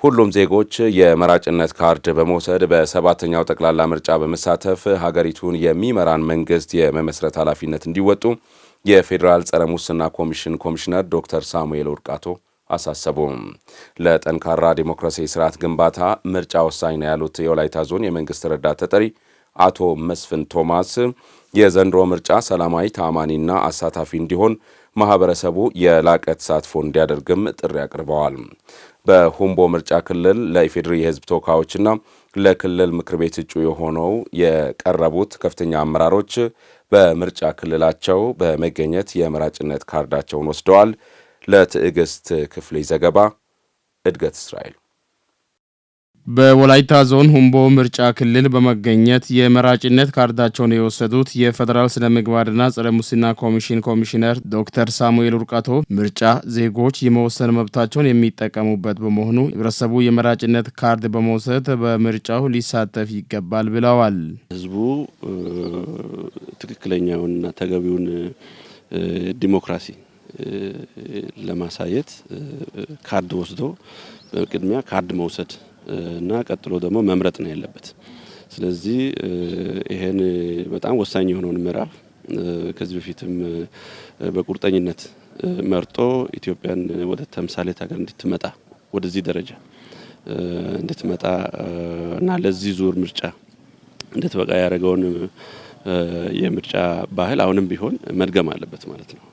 ሁሉም ዜጎች የመራጭነት ካርድ በመውሰድ በሰባተኛው ጠቅላላ ምርጫ በመሳተፍ ሀገሪቱን የሚመራን መንግስት የመመስረት ኃላፊነት እንዲወጡ የፌዴራል ጸረ ሙስና ኮሚሽን ኮሚሽነር ዶክተር ሳሙኤል ውርቃቶ አሳሰቡ። ለጠንካራ ዲሞክራሲያዊ ስርዓት ግንባታ ምርጫ ወሳኝ ነው ያሉት የወላይታ ዞን የመንግስት ረዳት ተጠሪ አቶ መስፍን ቶማስ የዘንድሮ ምርጫ ሰላማዊ፣ ታማኒና አሳታፊ እንዲሆን ማህበረሰቡ የላቀ ተሳትፎ እንዲያደርግም ጥሪ አቅርበዋል። በሁምቦ ምርጫ ክልል ለኢፌዴሪ የህዝብ ተወካዮችና ለክልል ምክር ቤት እጩ የሆነው የቀረቡት ከፍተኛ አመራሮች በምርጫ ክልላቸው በመገኘት የመራጭነት ካርዳቸውን ወስደዋል። ለትዕግስት ክፍሌ ዘገባ እድገት እስራኤል። በወላይታ ዞን ሁምቦ ምርጫ ክልል በመገኘት የመራጭነት ካርዳቸውን የወሰዱት የፌዴራል ስነ ምግባርና ጸረ ሙስና ኮሚሽን ኮሚሽነር ዶክተር ሳሙኤል ውርቃቶ ምርጫ ዜጎች የመወሰን መብታቸውን የሚጠቀሙበት በመሆኑ ህብረተሰቡ የመራጭነት ካርድ በመውሰድ በምርጫው ሊሳተፍ ይገባል ብለዋል። ህዝቡ ትክክለኛውንና ተገቢውን ዲሞክራሲ ለማሳየት ካርድ ወስዶ በቅድሚያ ካርድ መውሰድ እና ቀጥሎ ደግሞ መምረጥ ነው ያለበት። ስለዚህ ይሄን በጣም ወሳኝ የሆነውን ምዕራፍ ከዚህ በፊትም በቁርጠኝነት መርጦ ኢትዮጵያን ወደ ተምሳሌት ሀገር እንድትመጣ ወደዚህ ደረጃ እንድትመጣ እና ለዚህ ዙር ምርጫ እንድትበቃ ያደረገውን የምርጫ ባህል አሁንም ቢሆን መድገም አለበት ማለት ነው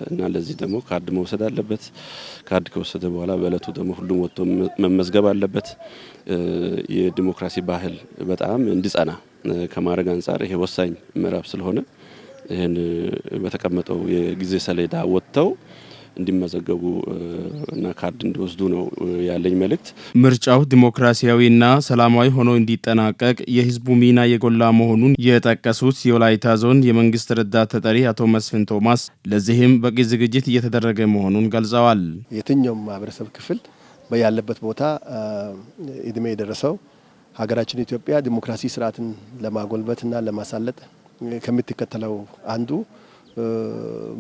እና ለዚህ ደግሞ ካርድ መውሰድ አለበት። ካርድ ከወሰደ በኋላ በእለቱ ደግሞ ሁሉም ወጥቶ መመዝገብ አለበት። የዲሞክራሲ ባህል በጣም እንዲጸና ከማድረግ አንፃር ይሄ ወሳኝ ምዕራፍ ስለሆነ ይሄን በተቀመጠው የጊዜ ሰሌዳ ወጥተው እንዲመዘገቡ እና ካርድ እንዲወስዱ ነው ያለኝ መልእክት። ምርጫው ዲሞክራሲያዊና ሰላማዊ ሆኖ እንዲጠናቀቅ የህዝቡ ሚና የጎላ መሆኑን የጠቀሱት የወላይታ ዞን የመንግስት ረዳት ተጠሪ አቶ መስፍን ቶማስ ለዚህም በቂ ዝግጅት እየተደረገ መሆኑን ገልጸዋል። የትኛውም ማህበረሰብ ክፍል በያለበት ቦታ እድሜ የደረሰው ሀገራችን ኢትዮጵያ ዲሞክራሲ ስርዓትን ለማጎልበትና ለማሳለጥ ከምትከተለው አንዱ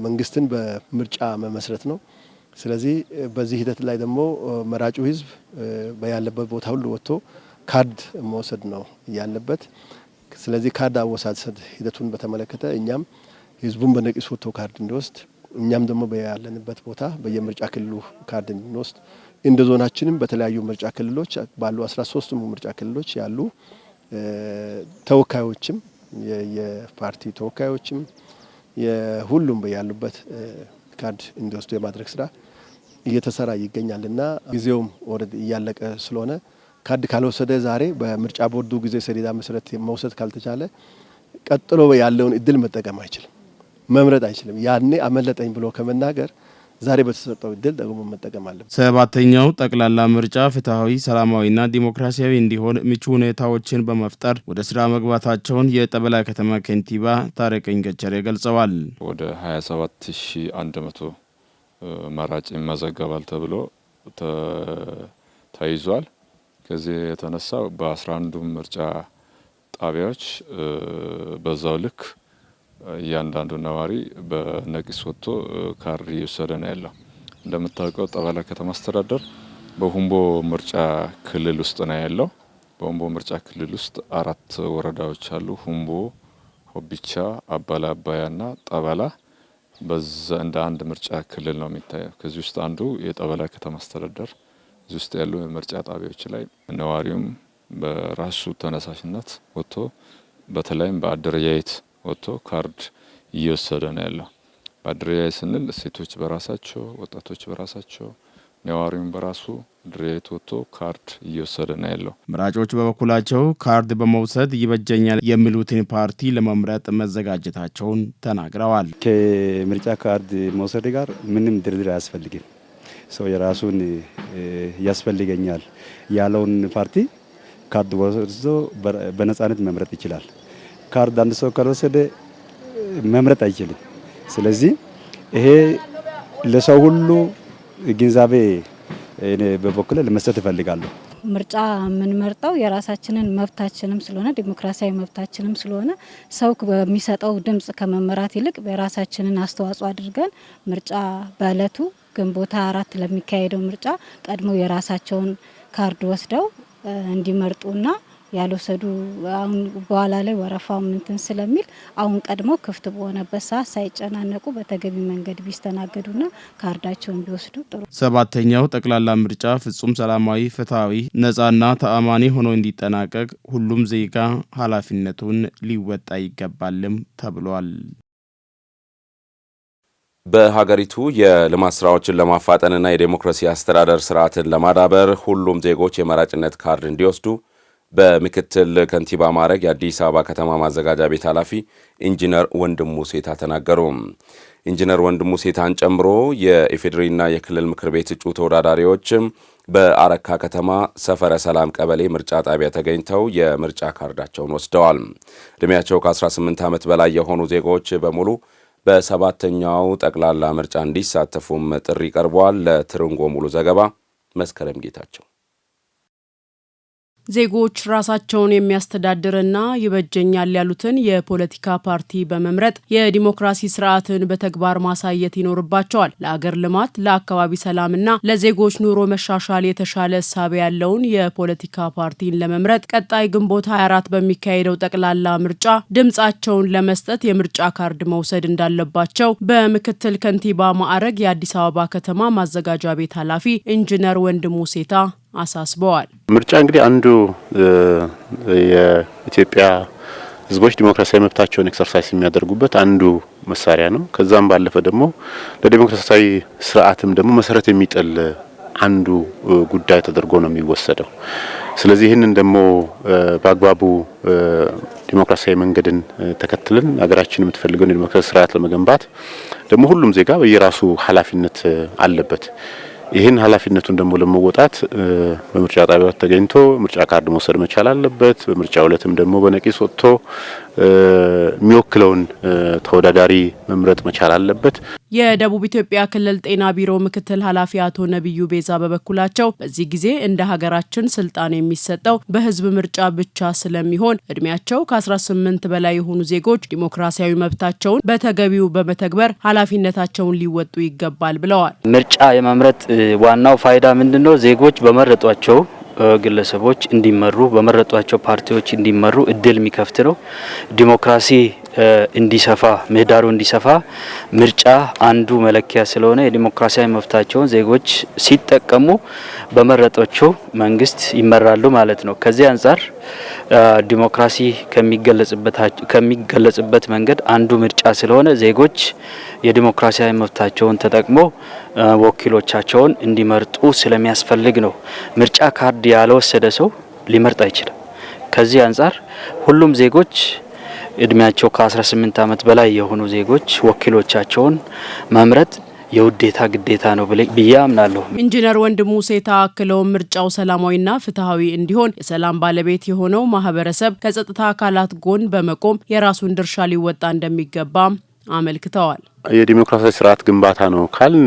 መንግስትን በምርጫ መመስረት ነው። ስለዚህ በዚህ ሂደት ላይ ደግሞ መራጩ ህዝብ በያለበት ቦታ ሁሉ ወጥቶ ካርድ መውሰድ ነው ያለበት። ስለዚህ ካርድ አወሳሰድ ሂደቱን በተመለከተ እኛም ህዝቡን በነቂስ ወጥቶ ካርድ እንዲወስድ እኛም ደግሞ በያለንበት ቦታ በየምርጫ ክልሉ ካርድ እንድንወስድ እንደ ዞናችንም በተለያዩ ምርጫ ክልሎች ባሉ 13 ምርጫ ክልሎች ያሉ ተወካዮችም የፓርቲ ተወካዮችም የሁሉም በያሉበት ካርድ እንዲወስዱ የማድረግ ስራ እየተሰራ ይገኛልና ጊዜውም ወረድ እያለቀ ስለሆነ ካርድ ካልወሰደ ዛሬ በምርጫ ቦርዱ ጊዜ ሰሌዳ መሰረት መውሰድ ካልተቻለ ቀጥሎ ያለውን እድል መጠቀም አይችልም፣ መምረጥ አይችልም። ያኔ አመለጠኝ ብሎ ከመናገር ዛሬ በተሰጠው እድል ደግሞ መጠቀም አለበት። ሰባተኛው ጠቅላላ ምርጫ ፍትሃዊ፣ ሰላማዊና ዲሞክራሲያዊ እንዲሆን ምቹ ሁኔታዎችን በመፍጠር ወደ ስራ መግባታቸውን የጠበላ ከተማ ከንቲባ ታረቀኝ ገቸሬ ገልጸዋል። ወደ 27100 መራጭ ይመዘገባል ተብሎ ተይዟል። ከዚህ የተነሳ በ11 ምርጫ ጣቢያዎች በዛው ልክ እያንዳንዱ ነዋሪ በነቂስ ወጥቶ ካርድ እየወሰደ ነው ያለው። እንደምታውቀው ጠበላ ከተማ አስተዳደር በሁምቦ ምርጫ ክልል ውስጥ ነው ያለው። በሁምቦ ምርጫ ክልል ውስጥ 4 ወረዳዎች አሉ። ሁምቦ፣ ሆቢቻ፣ አባላ አባያና ጠበላ በዛ እንደ አንድ ምርጫ ክልል ነው የሚታየው። ከዚህ ውስጥ አንዱ የጠበላ ከተማ አስተዳደር እዚህ ውስጥ ያሉ ምርጫ ጣቢያዎች ላይ ነዋሪውም በራሱ ተነሳሽነት ወጥቶ በተለይም በአደረጃጀት ወጥቶ ካርድ እየወሰደ ነው ያለው። በአደረጃጀት ስንል ሴቶች በራሳቸው፣ ወጣቶች በራሳቸው፣ ነዋሪውም በራሱ አደረጃጀት ወጥቶ ካርድ እየወሰደ ነው ያለው። መራጮች በበኩላቸው ካርድ በመውሰድ ይበጀኛል የሚሉትን ፓርቲ ለመምረጥ መዘጋጀታቸውን ተናግረዋል። ከምርጫ ካርድ መውሰድ ጋር ምንም ድርድር አያስፈልግም። ሰው የራሱን ያስፈልገኛል ያለውን ፓርቲ ካርድ ወስዶ በነጻነት መምረጥ ይችላል። ካርድ አንድ ሰው ካልወሰደ መምረጥ አይችልም። ስለዚህ ይሄ ለሰው ሁሉ ግንዛቤ እኔ በበኩሌ ለመስጠት እፈልጋለሁ። ምርጫ የምንመርጠው የራሳችንን መብታችንም ስለሆነ ዲሞክራሲያዊ መብታችንም ስለሆነ ሰው በሚሰጠው ድምጽ ከመመራት ይልቅ በራሳችንን አስተዋጽኦ አድርገን ምርጫ በእለቱ ግንቦት 4 ለሚካሄደው ምርጫ ቀድሞ የራሳቸውን ካርድ ወስደው እንዲመርጡና ያልወሰዱ አሁን በኋላ ላይ ወረፋው እንትን ስለሚል አሁን ቀድሞ ክፍት በሆነበት ሰዓት ሳይጨናነቁ በተገቢ መንገድ ቢስተናገዱና ካርዳቸውን ቢወስዱ ጥሩ። ሰባተኛው ጠቅላላ ምርጫ ፍጹም ሰላማዊ፣ ፍትሃዊ፣ ነጻና ተአማኒ ሆኖ እንዲጠናቀቅ ሁሉም ዜጋ ኃላፊነቱን ሊወጣ ይገባልም ተብሏል። በሀገሪቱ የልማት ስራዎችን ለማፋጠንና የዴሞክራሲ አስተዳደር ስርዓትን ለማዳበር ሁሉም ዜጎች የመራጭነት ካርድ እንዲወስዱ በምክትል ከንቲባ ማዕረግ የአዲስ አበባ ከተማ ማዘጋጃ ቤት ኃላፊ ኢንጂነር ወንድሙ ሴታ ተናገሩ። ኢንጂነር ወንድሙ ሴታን ጨምሮ የኢፌዴሪና የክልል ምክር ቤት እጩ ተወዳዳሪዎች በአረካ ከተማ ሰፈረ ሰላም ቀበሌ ምርጫ ጣቢያ ተገኝተው የምርጫ ካርዳቸውን ወስደዋል። ዕድሜያቸው ከ18 ዓመት በላይ የሆኑ ዜጎች በሙሉ በሰባተኛው ጠቅላላ ምርጫ እንዲሳተፉም ጥሪ ቀርቧል። ለትርንጎ ሙሉ ዘገባ መስከረም ጌታቸው። ዜጎች ራሳቸውን የሚያስተዳድርና ይበጀኛል ያሉትን የፖለቲካ ፓርቲ በመምረጥ የዲሞክራሲ ስርዓትን በተግባር ማሳየት ይኖርባቸዋል። ለአገር ልማት፣ ለአካባቢ ሰላምና ለዜጎች ኑሮ መሻሻል የተሻለ እሳቤ ያለውን የፖለቲካ ፓርቲን ለመምረጥ ቀጣይ ግንቦት 24 በሚካሄደው ጠቅላላ ምርጫ ድምጻቸውን ለመስጠት የምርጫ ካርድ መውሰድ እንዳለባቸው በምክትል ከንቲባ ማዕረግ የአዲስ አበባ ከተማ ማዘጋጃ ቤት ኃላፊ ኢንጂነር ወንድሙ ሴታ አሳስበዋል። ምርጫ እንግዲህ አንዱ የኢትዮጵያ ሕዝቦች ዲሞክራሲያዊ መብታቸውን ኤክሰርሳይዝ የሚያደርጉበት አንዱ መሳሪያ ነው። ከዛም ባለፈ ደግሞ ለዲሞክራሲያዊ ስርዓትም ደግሞ መሰረት የሚጥል አንዱ ጉዳይ ተደርጎ ነው የሚወሰደው። ስለዚህ ይህንን ደግሞ በአግባቡ ዲሞክራሲያዊ መንገድን ተከትለን ሀገራችን የምትፈልገውን የዲሞክራሲ ስርዓት ለመገንባት ደግሞ ሁሉም ዜጋ በየራሱ ኃላፊነት አለበት። ይህን ኃላፊነቱን ደግሞ ለመወጣት በምርጫ ጣቢያው ተገኝቶ ምርጫ ካርድ መውሰድ መቻል አለበት። በምርጫው ዕለትም ደግሞ በነቂስ ወጥቶ የሚወክለውን ተወዳዳሪ መምረጥ መቻል አለበት። የደቡብ ኢትዮጵያ ክልል ጤና ቢሮ ምክትል ኃላፊ አቶ ነብዩ ቤዛ በበኩላቸው በዚህ ጊዜ እንደ ሀገራችን ስልጣን የሚሰጠው በህዝብ ምርጫ ብቻ ስለሚሆን እድሜያቸው ከ18 በላይ የሆኑ ዜጎች ዲሞክራሲያዊ መብታቸውን በተገቢው በመተግበር ኃላፊነታቸውን ሊወጡ ይገባል ብለዋል። ምርጫ የመምረጥ ዋናው ፋይዳ ምንድነው? ዜጎች በመረጧቸው ግለሰቦች እንዲመሩ በመረጧቸው ፓርቲዎች እንዲመሩ እድል የሚከፍት ነው። ዲሞክራሲ እንዲሰፋ ምህዳሩ እንዲሰፋ ምርጫ አንዱ መለኪያ ስለሆነ የዲሞክራሲያዊ መብታቸውን ዜጎች ሲጠቀሙ በመረጧቸው መንግስት ይመራሉ ማለት ነው። ከዚህ አንጻር ዲሞክራሲ ከሚገለጽበት መንገድ አንዱ ምርጫ ስለሆነ ዜጎች የዲሞክራሲያዊ መብታቸውን ተጠቅሞ ወኪሎቻቸውን እንዲመርጡ ስለሚያስፈልግ ነው። ምርጫ ካርድ ያልወሰደ ሰው ሊመርጥ አይችልም። ከዚህ አንጻር ሁሉም ዜጎች እድሜያቸው ከ18 ዓመት በላይ የሆኑ ዜጎች ወኪሎቻቸውን መምረጥ የውዴታ ግዴታ ነው ብዬ አምናለሁ። ኢንጂነር ወንድሙ ሴታ አክለው ምርጫው ሰላማዊና ፍትሃዊ እንዲሆን የሰላም ባለቤት የሆነው ማህበረሰብ ከጸጥታ አካላት ጎን በመቆም የራሱን ድርሻ ሊወጣ እንደሚገባም አመልክተዋል። የዲሞክራሲያዊ ስርዓት ግንባታ ነው ካልን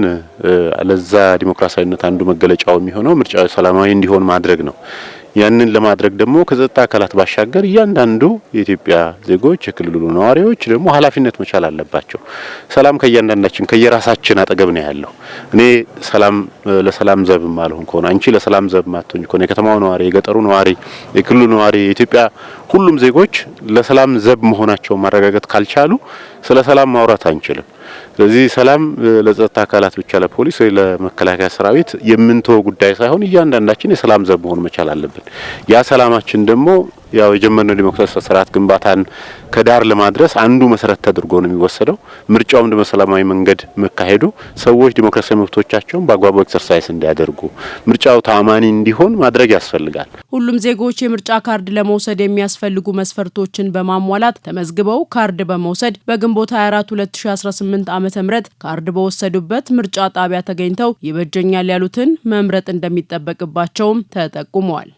ለዛ ዲሞክራሲያዊነት አንዱ መገለጫው የሚሆነው ምርጫው ሰላማዊ እንዲሆን ማድረግ ነው። ያንን ለማድረግ ደግሞ ከጸጥታ አካላት ባሻገር እያንዳንዱ የኢትዮጵያ ዜጎች የክልሉ ነዋሪዎች ደግሞ ኃላፊነት መቻል አለባቸው። ሰላም ከእያንዳንዳችን ከየራሳችን አጠገብ ነው ያለው። እኔ ለሰላም ዘብ ማልሆን ከሆነ አንቺ ለሰላም ዘብ ማትሆኝ ከሆነ የከተማው ነዋሪ፣ የገጠሩ ነዋሪ፣ የክልሉ ነዋሪ፣ የኢትዮጵያ ሁሉም ዜጎች ለሰላም ዘብ መሆናቸው ማረጋገጥ ካልቻሉ ስለ ሰላም ማውራት አንችልም። ስለዚህ ሰላም ለጸጥታ አካላት ብቻ ለፖሊስ ወይ ለመከላከያ ሰራዊት የምንተው ጉዳይ ሳይሆን እያንዳንዳችን የሰላም ዘብ መሆን መቻል አለብን። ያ ሰላማችን ደግሞ ያው የጀመርነው ዲሞክራሲ ስርዓት ግንባታን ከዳር ለማድረስ አንዱ መሰረት ተደርጎ ነው የሚወሰደው። ምርጫውም በሰላማዊ መንገድ መካሄዱ ሰዎች ዲሞክራሲያዊ መብቶቻቸውን በአግባቡ ኤክሰርሳይዝ እንዲያደርጉ ምርጫው ተአማኒ እንዲሆን ማድረግ ያስፈልጋል። ሁሉም ዜጎች የምርጫ ካርድ ለመውሰድ የሚያስፈልጉ መስፈርቶችን በማሟላት ተመዝግበው ካርድ በመውሰድ በግንቦት 24 2018 ዓ.ም ካርድ በወሰዱበት ምርጫ ጣቢያ ተገኝተው ይበጀኛል ያሉትን መምረጥ እንደሚጠበቅባቸውም ተጠቁመዋል።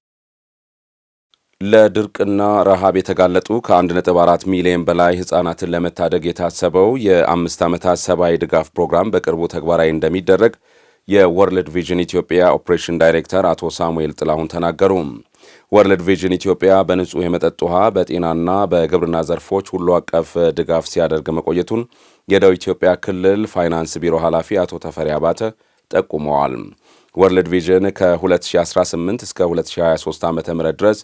ለድርቅና ረሃብ የተጋለጡ ከ1.4 ሚሊዮን በላይ ህጻናትን ለመታደግ የታሰበው የ5 ዓመታት ሰብአዊ ድጋፍ ፕሮግራም በቅርቡ ተግባራዊ እንደሚደረግ የወርልድ ቪዥን ኢትዮጵያ ኦፕሬሽን ዳይሬክተር አቶ ሳሙኤል ጥላሁን ተናገሩ። ወርልድ ቪዥን ኢትዮጵያ በንጹህ የመጠጥ ውሃ፣ በጤናና በግብርና ዘርፎች ሁሉ አቀፍ ድጋፍ ሲያደርግ መቆየቱን የደቡብ ኢትዮጵያ ክልል ፋይናንስ ቢሮ ኃላፊ አቶ ተፈሪ አባተ ጠቁመዋል። ወርልድ ቪዥን ከ2018 እስከ 2023 ዓ.ም ድረስ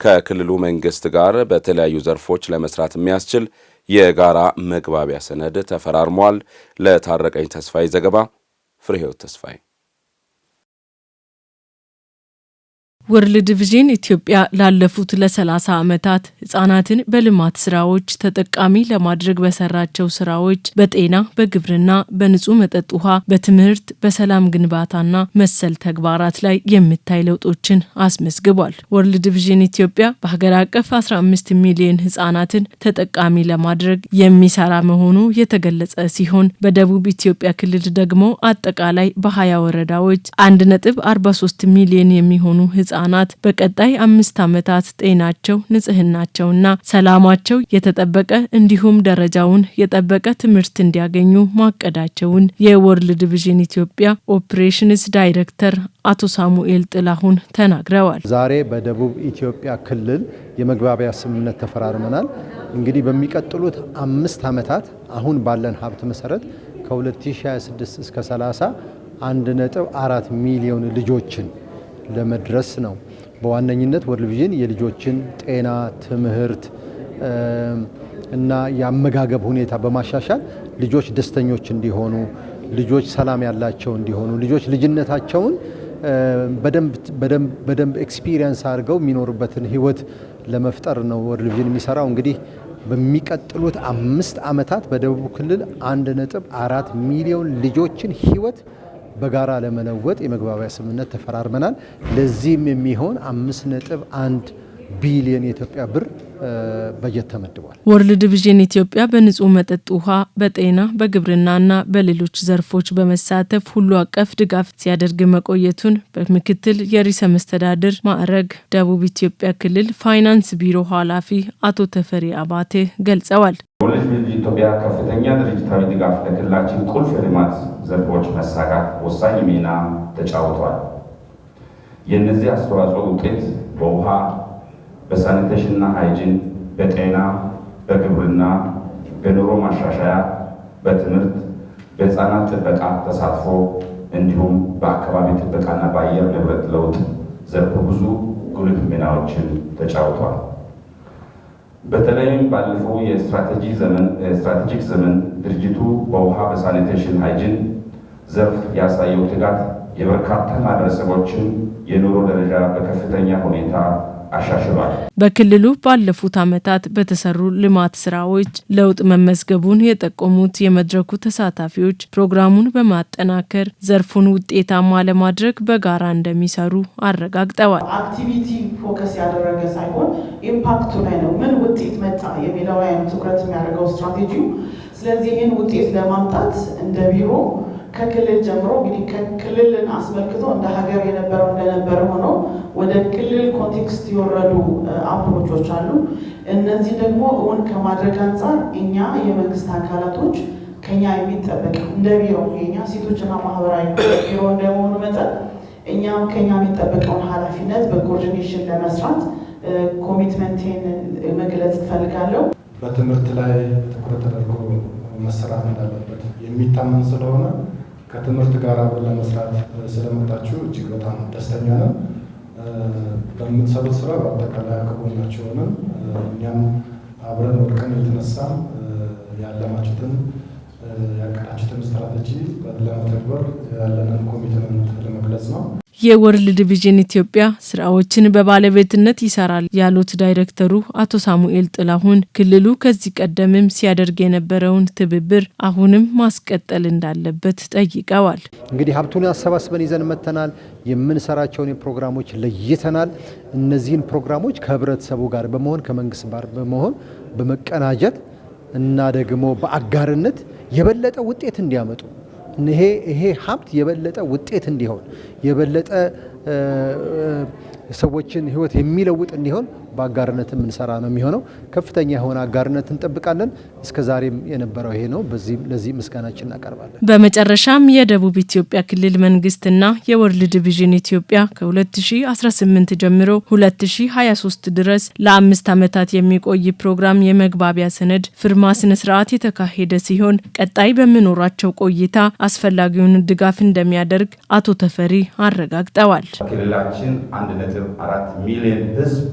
ከክልሉ መንግስት ጋር በተለያዩ ዘርፎች ለመስራት የሚያስችል የጋራ መግባቢያ ሰነድ ተፈራርሟል። ለታረቀኝ ተስፋዬ ዘገባ ፍሬህይወት ተስፋዬ። ወርልድ ቪዥን ኢትዮጵያ ላለፉት ለ30 ዓመታት ህጻናትን በልማት ስራዎች ተጠቃሚ ለማድረግ በሰራቸው ስራዎች በጤና፣ በግብርና፣ በንጹህ መጠጥ ውሃ፣ በትምህርት፣ በሰላም ግንባታና መሰል ተግባራት ላይ የሚታይ ለውጦችን አስመዝግቧል። ወርልድ ቪዥን ኢትዮጵያ በሀገር አቀፍ 15 ሚሊዮን ህጻናትን ተጠቃሚ ለማድረግ የሚሰራ መሆኑ የተገለጸ ሲሆን በደቡብ ኢትዮጵያ ክልል ደግሞ አጠቃላይ በ20 ወረዳዎች 1.43 ሚሊዮን የሚሆኑ ህጻናት በቀጣይ 5 ዓመታት ጤናቸው፣ ንጽህናቸውና ሰላማቸው የተጠበቀ እንዲሁም ደረጃውን የጠበቀ ትምህርት እንዲያገኙ ማቀዳቸውን የወርልድ ቪዥን ኢትዮጵያ ኦፕሬሽንስ ዳይሬክተር አቶ ሳሙኤል ጥላሁን ተናግረዋል። ዛሬ በደቡብ ኢትዮጵያ ክልል የመግባቢያ ስምምነት ተፈራርመናል። እንግዲህ በሚቀጥሉት 5 ዓመታት አሁን ባለን ሀብት መሰረት ከ2026 እስከ 30 1.4 ሚሊዮን ልጆችን ለመድረስ ነው። በዋነኝነት ወርልድ ቪዥን የልጆችን ጤና፣ ትምህርት እና የአመጋገብ ሁኔታ በማሻሻል ልጆች ደስተኞች እንዲሆኑ፣ ልጆች ሰላም ያላቸው እንዲሆኑ፣ ልጆች ልጅነታቸውን በደንብ ኤክስፒሪየንስ አድርገው የሚኖሩበትን ህይወት ለመፍጠር ነው ወርልድ ቪዥን የሚሰራው። እንግዲህ በሚቀጥሉት 5 ዓመታት በደቡብ ክልል 1.4 ሚሊዮን ልጆችን ህይወት በጋራ ለመለወጥ የመግባቢያ ስምምነት ተፈራርመናል። ለዚህም የሚሆን 5.1 ቢሊዮን የኢትዮጵያ ብር በጀት ተመድቧል። ወርልድ ቪዥን ኢትዮጵያ በንጹህ መጠጥ ውሃ፣ በጤና፣ በግብርናና በሌሎች ዘርፎች በመሳተፍ ሁሉ አቀፍ ድጋፍ ሲያደርግ መቆየቱን በምክትል የርዕሰ መስተዳድር ማዕረግ ደቡብ ኢትዮጵያ ክልል ፋይናንስ ቢሮ ኃላፊ አቶ ተፈሪ አባቴ ገልጸዋል። ወርልድ ቪዥን ኢትዮጵያ ከፍተኛ ድርጅታዊ ድጋፍ ለክልላችን ቁልፍ የልማት ዘርፎች መሳካት ወሳኝ ሚና ተጫውቷል። የእነዚህ አስተዋጽኦ ውጤት በውሃ፣ በሳኒቴሽንና ሃይጂን፣ በጤና፣ በግብርና፣ በኑሮ ማሻሻያ፣ በትምህርት፣ በህፃናት ጥበቃ ተሳትፎ እንዲሁም በአካባቢ ጥበቃና በአየር ንብረት ለውጥ ዘርፍ ብዙ ጉልህ ሚናዎችን ተጫውቷል። በተለይም ባለፈው የስትራቴጂክ ዘመን ድርጅቱ በውሃ፣ በሳኒቴሽን፣ ሃይጂን ዘርፍ ያሳየው ትጋት የበርካታ ማህበረሰቦችን የኑሮ ደረጃ በከፍተኛ ሁኔታ አሻሽሏል። በክልሉ ባለፉት ዓመታት በተሰሩ ልማት ስራዎች ለውጥ መመዝገቡን የጠቆሙት የመድረኩ ተሳታፊዎች ፕሮግራሙን በማጠናከር ዘርፉን ውጤታማ ለማድረግ በጋራ እንደሚሰሩ አረጋግጠዋል። አክቲቪቲ ፎከስ ያደረገ ሳይሆን ኢምፓክቱ ላይ ነው፣ ምን ውጤት መጣ የሚለው ላይ ትኩረት የሚያደርገው ስትራቴጂው። ስለዚህ ይህን ውጤት ለማምጣት እንደ ቢሮ ከክልል ጀምሮ እንግዲህ ከክልልን አስመልክቶ እንደ ሀገር የነበረው እንደነበረ ሆኖ ወደ ክልል ኮንቴክስት የወረዱ አፕሮቾች አሉ። እነዚህ ደግሞ እውን ከማድረግ አንጻር እኛ የመንግስት አካላቶች ከኛ የሚጠበቅ እንደ ቢሮ የኛ ሴቶችና ማህበራዊ ቢሮ እንደመሆኑ መጠን እኛም ከኛ የሚጠበቀውን ኃላፊነት በኮኦርዲኔሽን ለመስራት ኮሚትመንቴን መግለጽ እፈልጋለሁ። በትምህርት ላይ ትኩረት ተደርጎ መሰራት እንዳለበት የሚታመን ስለሆነ ከትምህርት ጋር አብረን ለመስራት ስለመጣችሁ እጅግ በጣም ደስተኛ ነን። በምትሰሩት ስራ በአጠቃላይ ከጎናችሁ ሆነን እኛም አብረን ወድቀን የተነሳን ያለማችሁትን ያቀዳችሁትን ስትራቴጂ ለመተግበር ያለንን ኮሚትመንት ለመግለጽ ነው። የወርልድ ቪዥን ኢትዮጵያ ስራዎችን በባለቤትነት ይሰራል ያሉት ዳይሬክተሩ አቶ ሳሙኤል ጥላሁን ክልሉ ከዚህ ቀደምም ሲያደርግ የነበረውን ትብብር አሁንም ማስቀጠል እንዳለበት ጠይቀዋል። እንግዲህ ሀብቱን አሰባስበን ይዘን መጥተናል። የምንሰራቸውን ፕሮግራሞች ለይተናል። እነዚህን ፕሮግራሞች ከህብረተሰቡ ጋር በመሆን ከመንግስት ጋር በመሆን በመቀናጀት እና ደግሞ በአጋርነት የበለጠ ውጤት እንዲያመጡ ይሄ ሀብት የበለጠ ውጤት እንዲሆን የበለጠ የሰዎችን ህይወት የሚለውጥ እንዲሆን በአጋርነት የምንሰራ ነው የሚሆነው። ከፍተኛ የሆነ አጋርነት እንጠብቃለን። እስከዛሬም የነበረው ይሄ ነው። ለዚህ ምስጋናችን እናቀርባለን። በመጨረሻም የደቡብ ኢትዮጵያ ክልል መንግስትና የወርልድ ቪዥን ኢትዮጵያ ከ2018 ጀምሮ 2023 ድረስ ለ5 ዓመታት የሚቆይ ፕሮግራም የመግባቢያ ሰነድ ፊርማ ስነ ስርዓት የተካሄደ ሲሆን ቀጣይ በሚኖራቸው ቆይታ አስፈላጊውን ድጋፍ እንደሚያደርግ አቶ ተፈሪ አረጋግጠዋል። ክልላችን 1.4 ሚሊዮን ህዝብ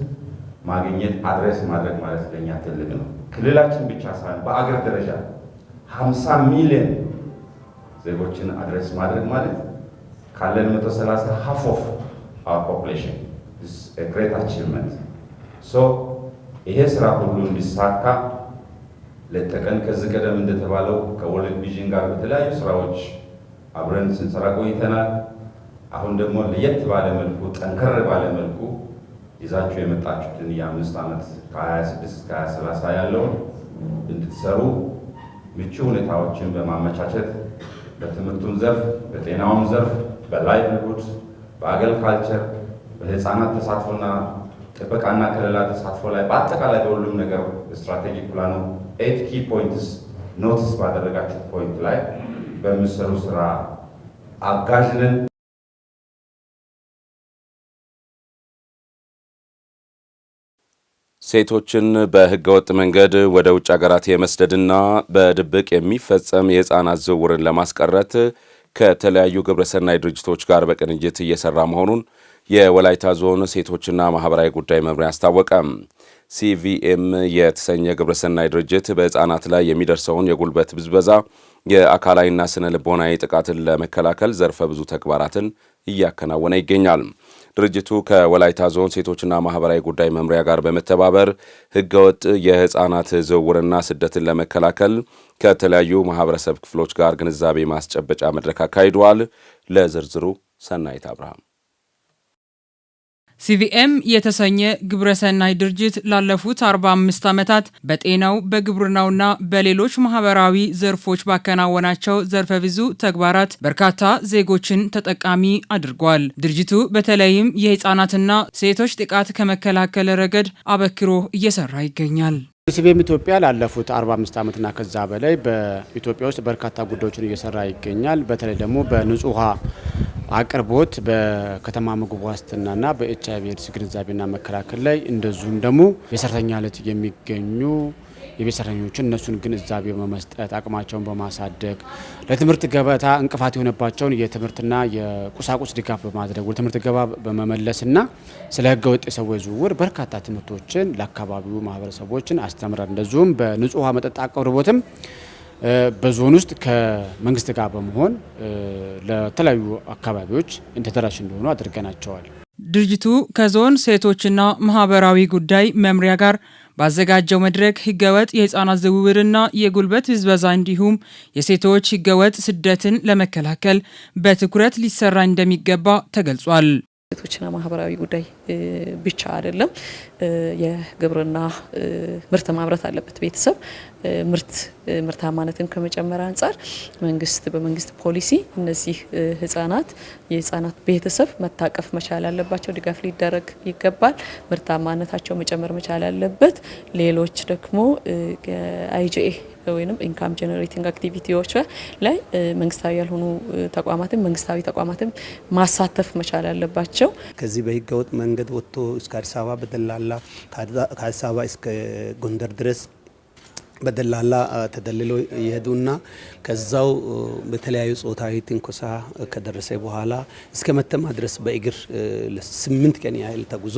ማግኘት አድሬስ ማድረግ ማለት ለኛ ትልቅ ነው። ክልላችን ብቻ ሳይሆን በአገር ደረጃ 50 ሚሊዮን ዜጎችን አድሬስ ማድረግ ማለት ካለን 130 half of our population is a great achievement. so ይሄ ስራ ሁሉ እንዲሳካ ለተቀን ከዚህ ቀደም እንደተባለው ከወርልድ ቪዥን ጋር በተለያዩ ስራዎች አብረን ስንሰራ ቆይተናል። አሁን ደግሞ ለየት ባለ መልኩ ጠንከር ባለ መልኩ ይዛችሁ የመጣችሁትን የ5 ዓመት ከ26 እስከ 2030 ያለውን እንድትሰሩ ምቹ ሁኔታዎችን በማመቻቸት በትምህርቱም ዘርፍ፣ በጤናውም ዘርፍ፣ በላይቭሊሁድ፣ በአግሪካልቸር፣ በህፃናት ተሳትፎና ጥበቃና ከለላ ተሳትፎ ላይ በአጠቃላይ በሁሉም ነገር ስትራቴጂክ ፕላኑ 8 key points ኖቲስ ባደረጋችሁ ፖይንት ላይ በሚሰሩ ስራ አጋዥነን። ሴቶችን በህገወጥ መንገድ ወደ ውጭ ሀገራት የመስደድና በድብቅ የሚፈጸም የህፃናት ዝውውርን ለማስቀረት ከተለያዩ ግብረሰናይ ድርጅቶች ጋር በቅንጅት እየሰራ መሆኑን የወላይታ ዞን ሴቶችና ማህበራዊ ጉዳይ መምሪያ አስታወቀ። ሲቪኤም የተሰኘ ግብረሰናይ ድርጅት በህፃናት ላይ የሚደርሰውን የጉልበት ብዝበዛ፣ የአካላዊና ስነ ልቦናዊ ጥቃትን ለመከላከል ዘርፈ ብዙ ተግባራትን እያከናወነ ይገኛል። ድርጅቱ ከወላይታ ዞን ሴቶችና ማህበራዊ ጉዳይ መምሪያ ጋር በመተባበር ህገወጥ የህፃናት ዝውውርና ስደትን ለመከላከል ከተለያዩ ማህበረሰብ ክፍሎች ጋር ግንዛቤ ማስጨበጫ መድረክ አካሂደዋል። ለዝርዝሩ ሰናይት አብርሃም። ሲቪኤም የተሰኘ ግብረሰናይ ድርጅት ላለፉት 45 ዓመታት በጤናው በግብርናውና በሌሎች ማህበራዊ ዘርፎች ባከናወናቸው ዘርፈ ብዙ ተግባራት በርካታ ዜጎችን ተጠቃሚ አድርጓል። ድርጅቱ በተለይም የህፃናትና ሴቶች ጥቃት ከመከላከል ረገድ አበክሮ እየሰራ ይገኛል። ሲቪኤም ኢትዮጵያ ላለፉት 45 ዓመትና ከዛ በላይ በኢትዮጵያ ውስጥ በርካታ ጉዳዮችን እየሰራ ይገኛል። በተለይ ደግሞ በንጹህ ውሃ አቅርቦት፣ በከተማ ምግብ ዋስትናና በኤችአይቪ ኤድስ ግንዛቤና መከላከል ላይ እንደዚሁም ደግሞ የሰራተኛነት የሚገኙ የቤት ሰራተኞችን እነሱን ግንዛቤ በመስጠት አቅማቸውን በማሳደግ ለትምህርት ገበታ እንቅፋት የሆነባቸውን የትምህርትና የቁሳቁስ ድጋፍ በማድረግ ወደ ትምህርት ገባ በመመለስና ስለ ህገወጥ የሰዎች ዝውውር በርካታ ትምህርቶችን ለአካባቢው ማህበረሰቦችን አስተምረን እንደዚሁም በንጹህ ውሃ መጠጥ አቅርቦትም በዞን ውስጥ ከመንግስት ጋር በመሆን ለተለያዩ አካባቢዎች ተደራሽ እንዲሆኑ አድርገናቸዋል። ድርጅቱ ከዞን ሴቶችና ማህበራዊ ጉዳይ መምሪያ ጋር ባዘጋጀው መድረክ ህገወጥ የህፃናት ዝውውርና የጉልበት ብዝበዛ እንዲሁም የሴቶች ህገወጥ ስደትን ለመከላከል በትኩረት ሊሰራ እንደሚገባ ተገልጿል። ሴቶችና ማህበራዊ ጉዳይ ብቻ አይደለም። የግብርና ምርት ማምረት አለበት ቤተሰብ ምርታማነትን ከመጨመር አንጻር በመንግስት ፖሊሲ እነዚህ የህፃናት ቤተሰብ መታቀፍ መቻል አለባቸው፣ ድጋፍ ሊደረግ ይገባል። ምርታማነታቸው መጨመር መቻል አለበት። ሌሎች ደግሞ አይጂኤ ወይንም ኢንካም ጀነሬቲንግ አክቲቪቲዎች ላይ መንግስታዊ ያልሆኑ ተቋማትን መንግስታዊ ተቋማትን ማሳተፍ መቻል አለባቸው። ከዚህ በህገወጥ መንገድ ወጥቶ እስከ አዲስ አበባ በደላላ ከአዲስ አበባ እስከ ጎንደር ድረስ በደላላ ተደልሎ ይሄዱና ከዛው በተለያዩ ጾታዊ ትንኮሳ ከደረሰ በኋላ እስከ መተማ ድረስ በእግር ለ8 ቀን ያህል ተጉዞ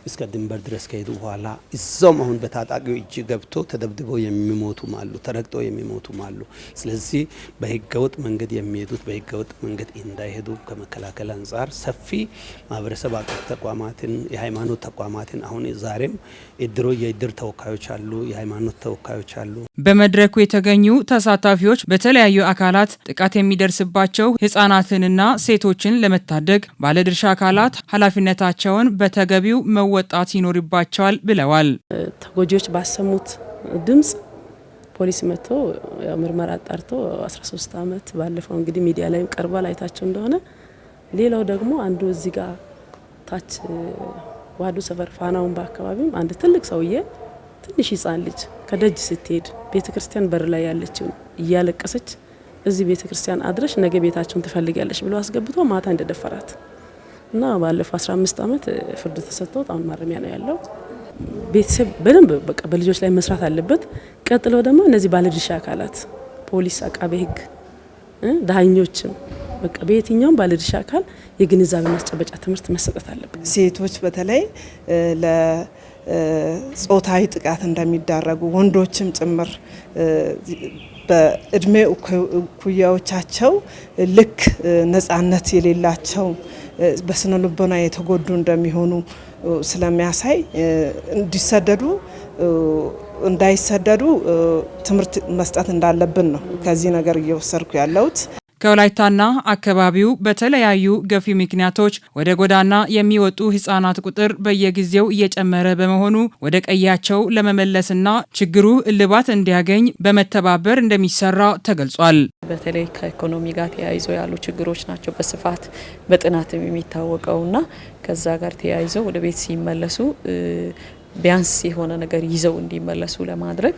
እስከ ድንበር ድረስ ከሄዱ በኋላ እዛውም አሁን በታጣቂው እጅ ገብቶ ተደብድበው የሚሞቱም አሉ፣ ተረግጠው የሚሞቱም አሉ። ስለዚህ በህገወጥ መንገድ የሚሄዱት በህገወጥ መንገድ እንዳይሄዱ ከመከላከል አንጻር ሰፊ ማህበረሰብ አቀፍ ተቋማትን፣ የሃይማኖት ተቋማትን አሁን ዛሬም የእድር ተወካዮች አሉ፣ የሃይማኖት ተወካዮች አሉ። በመድረኩ የተገኙ ተሳታፊዎች በተለያዩ አካላት ጥቃት የሚደርስባቸው ህፃናትንና ሴቶችን ለመታደግ ባለድርሻ አካላት ኃላፊነታቸውን በተገቢው መወጣት ይኖርባቸዋል ብለዋል። ተጎጂዎች ባሰሙት ድምጽ ፖሊስ መጥቶ ምርመራ አጣርቶ 13 ዓመት ባለፈው እንግዲህ ሚዲያ ላይም ቀርቧል አይታቸው እንደሆነ። ሌላው ደግሞ አንዱ እዚህ ጋር ታች ዋዱ ሰፈር ፋናውን በአካባቢም አንድ ትልቅ ሰውዬ ትንሽ ህፃን ልጅ ከደጅ ስትሄድ ቤተክርስቲያን በር ላይ ያለችው እያለቀሰች እዚህ ቤተክርስቲያን አድረሽ ነገ ቤታችሁን ትፈልጊያለሽ ብሎ አስገብቶ ማታ እንደደፈራት እና ባለፈው 15 ዓመት ፍርድ ተሰጥቶት አሁን ማረሚያ ነው ያለው። ቤተሰብ በደንብ በቃ በልጆች ላይ መስራት አለበት። ቀጥሎ ደግሞ እነዚህ ባለድርሻ አካላት ፖሊስ፣ አቃቤ ህግ፣ ዳኞችም በቃ በየትኛውም ባለድርሻ አካል የግንዛቤ ማስጨበጫ ትምህርት መሰጠት አለበት። ሴቶች በተለይ ለጾታዊ ጥቃት እንደሚዳረጉ ወንዶችም ጭምር በእድሜ እኩያዎቻቸው ልክ ነጻነት የሌላቸው በስነ ልቦና የተጎዱ እንደሚሆኑ ስለሚያሳይ እንዳይሰደዱ ትምህርት መስጠት እንዳለብን ነው ከዚህ ነገር እየወሰድኩ ያለሁት። ከወላይታና አካባቢው በተለያዩ ገፊ ምክንያቶች ወደ ጎዳና የሚወጡ ህጻናት ቁጥር በየጊዜው እየጨመረ በመሆኑ ወደ ቀያቸው ለመመለስና ችግሩ እልባት እንዲያገኝ በመተባበር እንደሚሰራ ተገልጿል። በተለይ ከኢኮኖሚ ጋር ተያይዞ ያሉ ችግሮች ናቸው በስፋት በጥናትም የሚታወቀውና ከዛ ጋር ተያይዞ ወደ ቤት ሲመለሱ ቢያንስ የሆነ ነገር ይዘው እንዲመለሱ ለማድረግ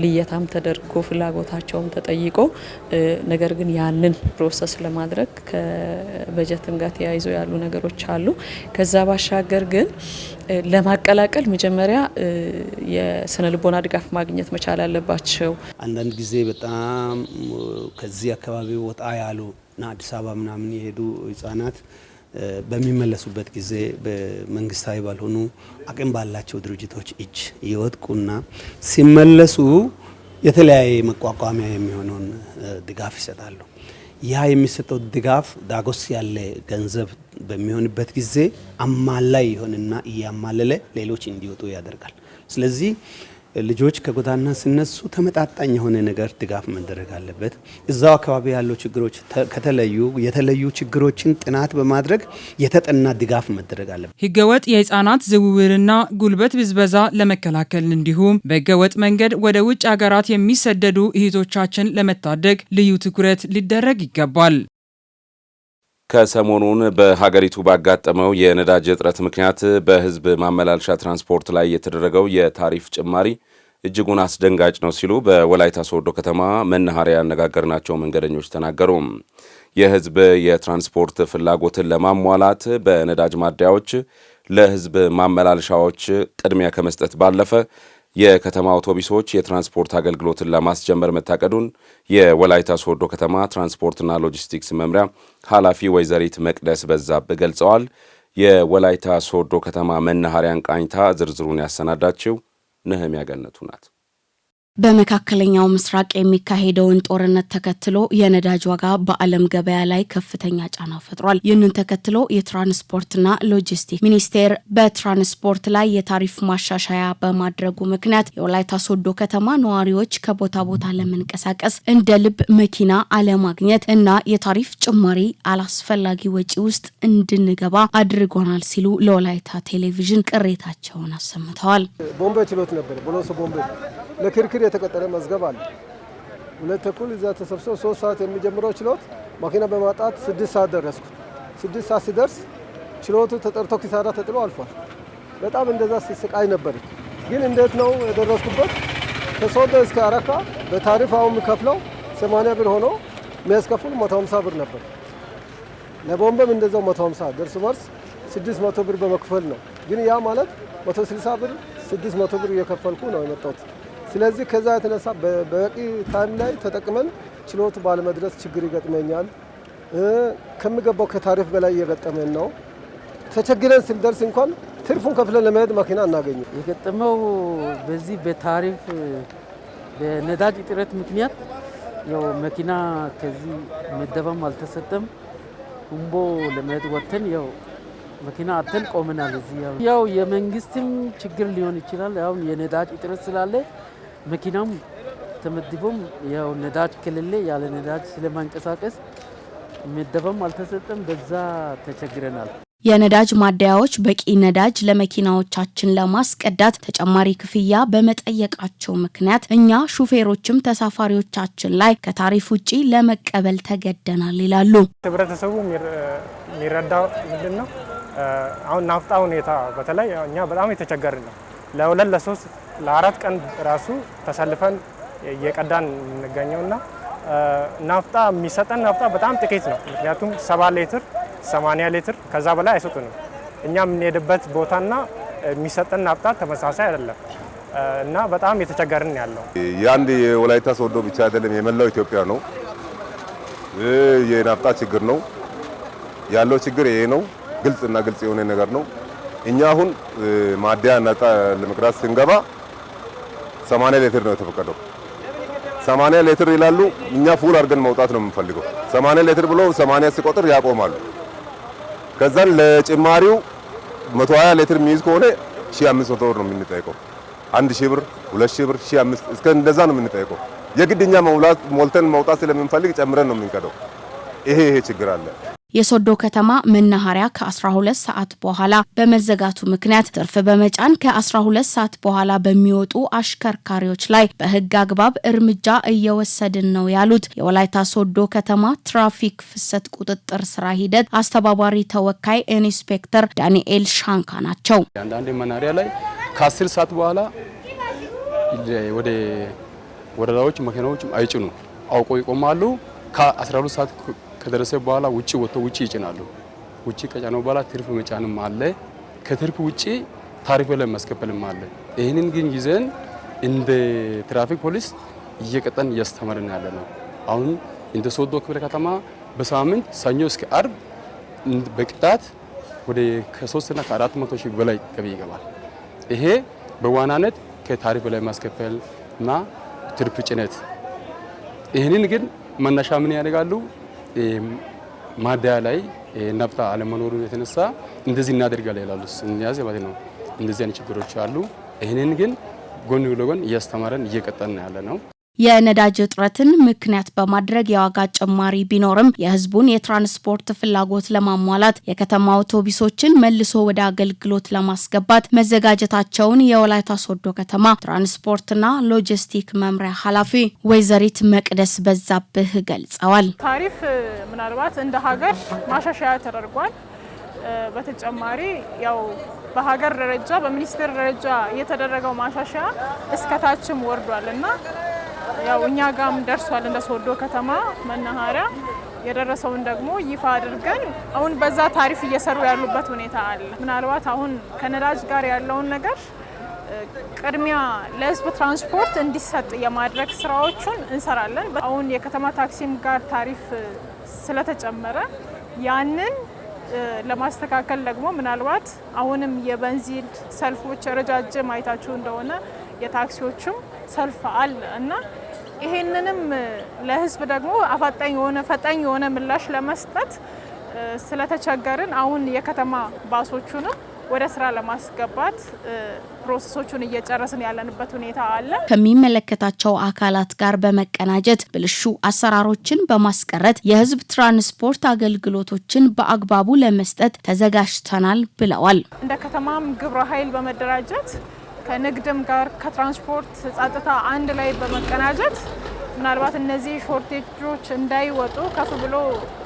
ልየታም ተደርጎ ፍላጎታቸውም ተጠይቆ ነገር ግን ያንን ፕሮሰስ ለማድረግ ከበጀትም ጋር ተያይዞ ያሉ ነገሮች አሉ። ከዛ ባሻገር ግን ለማቀላቀል መጀመሪያ የስነ ልቦና ድጋፍ ማግኘት መቻል አለባቸው። አንዳንድ ጊዜ በጣም ከዚህ አካባቢ ወጣ ያሉና አዲስ አበባ ምናምን የሄዱ ህጻናት በሚመለሱበት ጊዜ በመንግስታዊ ባልሆኑ አቅም ባላቸው ድርጅቶች እጅ ይወድቁና ሲመለሱ የተለያየ መቋቋሚያ የሚሆነውን ድጋፍ ይሰጣሉ። ያ የሚሰጠው ድጋፍ ዳጎስ ያለ ገንዘብ በሚሆንበት ጊዜ አማላይ ይሆንና እያማለለ ሌሎች እንዲወጡ ያደርጋል። ስለዚህ ልጆች ከጎዳና ሲነሱ ተመጣጣኝ የሆነ ነገር ድጋፍ መደረግ አለበት። እዛው አካባቢ ያለው ችግሮች የተለዩ ችግሮችን ጥናት በማድረግ የተጠና ድጋፍ መደረግ አለበት። ህገወጥ የህፃናት ዝውውርና ጉልበት ብዝበዛ ለመከላከል እንዲሁም በህገወጥ መንገድ ወደ ውጭ ሀገራት የሚሰደዱ እህቶቻችን ለመታደግ ልዩ ትኩረት ሊደረግ ይገባል። ከሰሞኑን በሀገሪቱ ባጋጠመው የነዳጅ እጥረት ምክንያት በህዝብ ማመላለሻ ትራንስፖርት ላይ የተደረገው የታሪፍ ጭማሪ እጅጉን አስደንጋጭ ነው ሲሉ በወላይታ ሶዶ ከተማ መናኸሪያ ያነጋገርናቸው መንገደኞች ተናገሩ። የህዝብ የትራንስፖርት ፍላጎትን ለማሟላት በነዳጅ ማደያዎች ለህዝብ ማመላለሻዎች ቅድሚያ ከመስጠት ባለፈ የከተማ አውቶቡሶች የትራንስፖርት አገልግሎትን ለማስጀመር መታቀዱን የወላይታ ሶዶ ከተማ ትራንስፖርትና ሎጂስቲክስ መምሪያ ኃላፊ ወይዘሪት መቅደስ በዛብህ ገልጸዋል። የወላይታ ሶዶ ከተማ መናኸሪያን ቃኝታ ዝርዝሩን ያሰናዳችው ነህሚያ ገነቱ ናት። በመካከለኛው ምስራቅ የሚካሄደውን ጦርነት ተከትሎ የነዳጅ ዋጋ በዓለም ገበያ ላይ ከፍተኛ ጫና ፈጥሯል። ይህንን ተከትሎ የትራንስፖርትና ሎጂስቲክስ ሚኒስቴር በትራንስፖርት ላይ የታሪፍ ማሻሻያ በማድረጉ ምክንያት የወላይታ ሶዶ ከተማ ነዋሪዎች ከቦታ ቦታ ለመንቀሳቀስ እንደ ልብ መኪና አለማግኘት እና የታሪፍ ጭማሪ አላስፈላጊ ወጪ ውስጥ እንድንገባ አድርጎናል ሲሉ ለወላይታ ቴሌቪዥን ቅሬታቸውን አሰምተዋል። ቦምቤ ችሎት ነበር ቦሎሶ ቦምቤ ለክርክር የተቀጠረ መዝገብ አለ። 2:30 እዛ ተሰብስበው 3 ሰዓት የሚጀምረው ችሎት ማኪና በማጣት 6 ሰዓት ደረስኩ። 6 ሰዓት ሲደርስ ችሎቱ ተጠርቶ ኪሳራ ተጥሎ አልፏል። በጣም እንደዛ ሲስቃይ ነበር። ግን እንዴት ነው የደረስኩበት? ከሶዶ እስከ አረካ በታሪፍ አሁን የሚከፍለው 80 ብር ሆኖ የሚያስከፍሉ 150 ብር ነበር። ለቦምቤም እንደዛው 150 ደርሶ መልስ 600 ብር በመክፈል ነው። ግን ያ ማለት 160 ብር 600 ብር እየከፈልኩ ነው የመጣሁት። ስለዚህ ከዛ የተነሳ በበቂ ታይም ላይ ተጠቅመን ችሎቱ ባለመድረስ ችግር ይገጥመኛል። ከሚገባው ከታሪፍ በላይ እየገጠመን ነው። ተቸግረን ስንደርስ እንኳን ትርፉን ከፍለን ለመሄድ መኪና እናገኝም። የገጠመው በዚህ በታሪፍ በነዳጅ እጥረት ምክንያት ያው መኪና ከዚህ መደባም አልተሰጠም። ሁምቦ ለመሄድ ወጥተን ያው መኪና አተን ቆመናል። እዚህ ያው የመንግስትም ችግር ሊሆን ይችላል። ያው የነዳጅ እጥረት ስላለ መኪናም ተመድቦም ያው ነዳጅ ከሌለ ያለ ነዳጅ ስለማንቀሳቀስ መደባም አልተሰጠም። በዛ ተቸግረናል። የነዳጅ ማደያዎች በቂ ነዳጅ ለመኪናዎቻችን ለማስቀዳት ተጨማሪ ክፍያ በመጠየቃቸው ምክንያት እኛ ሹፌሮችም ተሳፋሪዎቻችን ላይ ከታሪፍ ውጪ ለመቀበል ተገደናል ይላሉ። ህብረተሰቡ የሚረዳው ምንድነው? አሁን ናፍጣ ሁኔታ በተለይ እኛ በጣም የተቸገርን ነው። ለ2 ለ3 ለ4 ቀን ራሱ ተሰልፈን እየቀዳን እንገኘውና ናፍጣ የሚሰጠን ናፍጣ በጣም ጥቂት ነው። ምክንያቱም 70 ሊትር 80 ሊትር ከዛ በላይ አይሰጡንም። እኛ የምንሄድበት ቦታና የሚሰጠን ናፍጣ ተመሳሳይ አይደለም እና በጣም የተቸገርን ያለው የአንድ የወላይታ ሶዶ ብቻ አይደለም፣ የመላው ኢትዮጵያ ነው። የናፍጣ ችግር ነው ያለው። ችግር ይሄ ነው። ግልጽና ግልጽ የሆነ ነገር ነው። እኛ አሁን ማደያ ናፍጣ ለመቅዳት ስንገባ 80 ሊትር ነው የተፈቀደው። 80 ሊትር ይላሉ። እኛ ፉል አድርገን መውጣት ነው የምንፈልገው። 80 ሊትር ብሎ 80 ሲቆጥር ያቆማሉ። ከዛን ለጭማሪው 120 ሊትር የሚይዝ ከሆነ 1500 ብር ነው የምንጠይቀው። 1000 ብር 2000 ብር 1500 እስከ እንደዛ ነው የምንጠይቀው። የግድኛ ሞልተን መውጣት ስለምንፈልግ ጨምረን ነው የምንቀደው። ይሄ ችግር አለ። የሶዶ ከተማ መናኸሪያ ከ12 ሰዓት በኋላ በመዘጋቱ ምክንያት ትርፍ በመጫን ከ12 ሰዓት በኋላ በሚወጡ አሽከርካሪዎች ላይ በሕግ አግባብ እርምጃ እየወሰድን ነው ያሉት የወላይታ ሶዶ ከተማ ትራፊክ ፍሰት ቁጥጥር ስራ ሂደት አስተባባሪ ተወካይ ኢንስፔክተር ዳንኤል ሻንካ ናቸው። አንዳንድ መናኸሪያ ላይ ከ10 ሰዓት በኋላ ወደ ወረዳዎች መኪናዎች አይጭኑ አውቆ ይቆማሉ። ከ12 ሰዓት ከደረሰ በኋላ ውጪ ወጥቶ ውጪ ይጭናሉ። ውጪ ከጫነው በኋላ ትርፍ መጫንም አለ። ከትርፍ ውጪ ታሪፍ ላይ ማስከፈልም አለ። ይህንን ግን ይዘን እንደ ትራፊክ ፖሊስ እየቀጠን እያስተማርን ያለ ነው። አሁን እንደ ሶዶ ክፍለ ከተማ በሳምንት ሰኞ እስከ አርብ በቅጣት ወደ ከ3 እና ከ400 ሺህ በላይ ገቢ ይገባል። ይሄ በዋናነት ከታሪፍ ላይ ማስከፈል እና ትርፍ ጭነት። ይህንን ግን መነሻ ምን ያደርጋሉ? ማደያ ላይ ናፍጣ አለመኖሩ የተነሳ እንደዚህ እናደርጋለን ይላሉ። እንያዝ ማለት ነው። እንደዚህ አይነት ችግሮች አሉ። ይህንን ግን ጎን ለጎን እያስተማረን እየቀጠልን ያለ ነው። የነዳጅ እጥረትን ምክንያት በማድረግ የዋጋ ጭማሪ ቢኖርም የህዝቡን የትራንስፖርት ፍላጎት ለማሟላት የከተማ አውቶቡሶችን መልሶ ወደ አገልግሎት ለማስገባት መዘጋጀታቸውን የወላይታ ሶዶ ከተማ ትራንስፖርትና ሎጂስቲክ መምሪያ ኃላፊ ወይዘሪት መቅደስ በዛብህ ገልጸዋል። ታሪፍ ምናልባት እንደ ሀገር ማሻሻያ ተደርጓል። በተጨማሪ ያው በሀገር ደረጃ በሚኒስቴር ደረጃ የተደረገው ማሻሻያ እስከታችም ወርዷልና ያው እኛ ጋም ደርሷል። እንደ ሶዶ ከተማ መናኸሪያ የደረሰውን ደግሞ ይፋ አድርገን አሁን በዛ ታሪፍ እየሰሩ ያሉበት ሁኔታ አለ። ምናልባት አሁን ከነዳጅ ጋር ያለውን ነገር ቅድሚያ ለህዝብ ትራንስፖርት እንዲሰጥ የማድረግ ስራዎችን እንሰራለን። አሁን የከተማ ታክሲም ጋር ታሪፍ ስለተጨመረ ያንን ለማስተካከል ደግሞ ምናልባት አሁንም የቤንዚን ሰልፎች ረጃጅም አይታችሁ እንደሆነ የታክሲዎችም ሰልፍ አለ እና ይሄንንም ለህዝብ ደግሞ ፈጣኝ የሆነ ምላሽ ለመስጠት ስለተቸገርን አሁን የከተማ ባሶቹንም ወደ ስራ ለማስገባት ፕሮሰሶቹን እየጨረስን ያለንበት ሁኔታ አለ። ከሚመለከታቸው አካላት ጋር በመቀናጀት ብልሹ አሰራሮችን በማስቀረት የህዝብ ትራንስፖርት አገልግሎቶችን በአግባቡ ለመስጠት ተዘጋጅተናል ብለዋል። እንደ ከተማም ግብረ ኃይል በመደራጀት ከንግድም ጋር ከትራንስፖርት ጸጥታ አንድ ላይ በመቀናጀት ምናልባት እነዚህ ሾርቴጆች እንዳይወጡ ከፍ ብሎ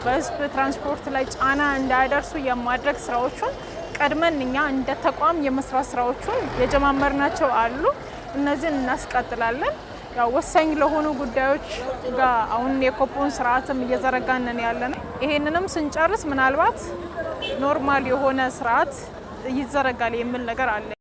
በህዝብ ትራንስፖርት ላይ ጫና እንዳያደርሱ የማድረግ ስራዎችን ቀድመን እኛ እንደ ተቋም የመስራት ስራዎችን የጀማመርናቸው አሉ። እነዚህን እናስቀጥላለን። ያው ወሳኝ ለሆኑ ጉዳዮች ጋር አሁን የኮፖን ስርዓትም እየዘረጋንን ያለነው ይሄንንም ስንጨርስ ምናልባት ኖርማል የሆነ ስርዓት ይዘረጋል የሚል ነገር አለ።